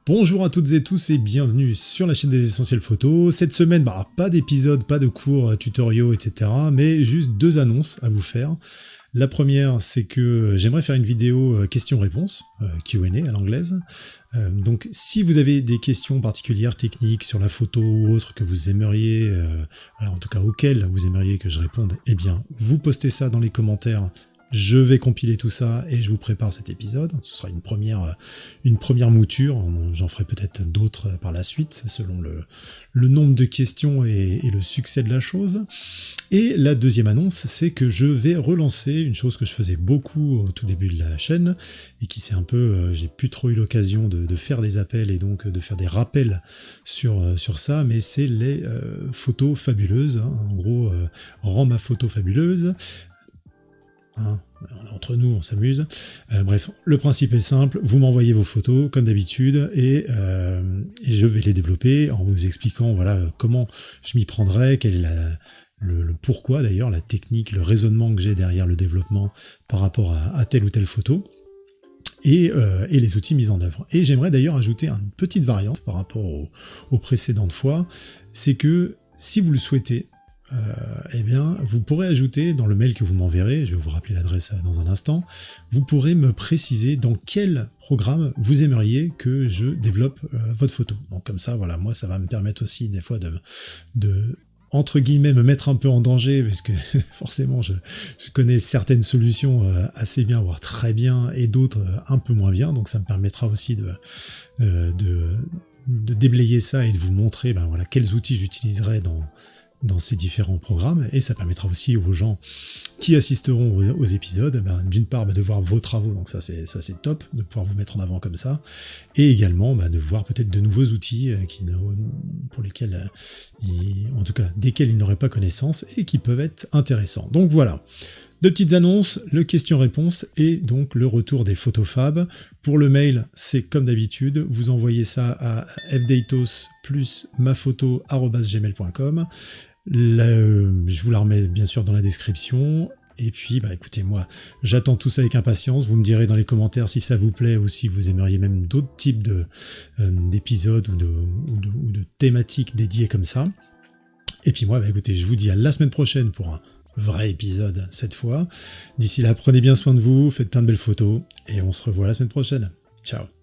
Bonjour à toutes et tous et bienvenue sur la chaîne des Essentiels Photos. Cette semaine, pas d'épisode, pas de cours, tutoriaux, etc. Mais juste deux annonces à vous faire. La première, c'est que j'aimerais faire une vidéo questions-réponses, Q&A à l'anglaise. Donc si vous avez des questions particulières, techniques, sur la photo ou autre que vous aimeriez, en tout cas auxquelles vous aimeriez que je réponde, eh bien vous postez ça dans les commentaires. Je vais compiler tout ça et je vous prépare cet épisode. Ce sera une première mouture. J'en ferai peut-être d'autres par la suite, selon le nombre de questions et le succès de la chose. Et la deuxième annonce, c'est que je vais relancer une chose que je faisais beaucoup au tout début de la chaîne et qui c'est un peu, j'ai plus trop eu l'occasion de faire des appels et donc de faire des rappels sur ça, mais c'est les photos fabuleuses. En gros, rends ma photo fabuleuse. On est entre nous, on s'amuse. Bref, le principe est simple, vous m'envoyez vos photos comme d'habitude et je vais les développer en vous expliquant comment je m'y prendrai, quel est le pourquoi d'ailleurs, la technique, le raisonnement que j'ai derrière le développement par rapport à telle ou telle photo et les outils mis en œuvre. Et j'aimerais d'ailleurs ajouter une petite variante par rapport aux précédentes fois, c'est que si vous le souhaitez, vous pourrez ajouter dans le mail que vous m'enverrez, je vais vous rappeler l'adresse dans un instant, vous pourrez me préciser dans quel programme vous aimeriez que je développe votre photo. Donc comme ça, moi ça va me permettre aussi des fois de entre guillemets me mettre un peu en danger, parce que forcément je connais certaines solutions assez bien, voire très bien, et d'autres un peu moins bien, donc ça me permettra aussi de déblayer ça et de vous montrer quels outils j'utiliserai dans ces différents programmes, et ça permettra aussi aux gens qui assisteront aux épisodes, d'une part de voir vos travaux, donc ça c'est top, de pouvoir vous mettre en avant comme ça, et également de voir peut-être de nouveaux outils pour lesquels, en tout cas desquels ils n'auraient pas connaissance, et qui peuvent être intéressants. Donc voilà, deux petites annonces, le question-réponse et donc le retour des photos fab. Pour le mail, c'est comme d'habitude, vous envoyez ça à fdatos plus maphoto@gmail.com. Je vous la remets bien sûr dans la description. Et puis, écoutez, moi, j'attends tout ça avec impatience. Vous me direz dans les commentaires si ça vous plaît ou si vous aimeriez même d'autres types d'épisodes ou de thématiques dédiées comme ça. Et puis moi, écoutez, je vous dis à la semaine prochaine pour un vrai épisode cette fois. D'ici là, prenez bien soin de vous, faites plein de belles photos et on se revoit la semaine prochaine. Ciao.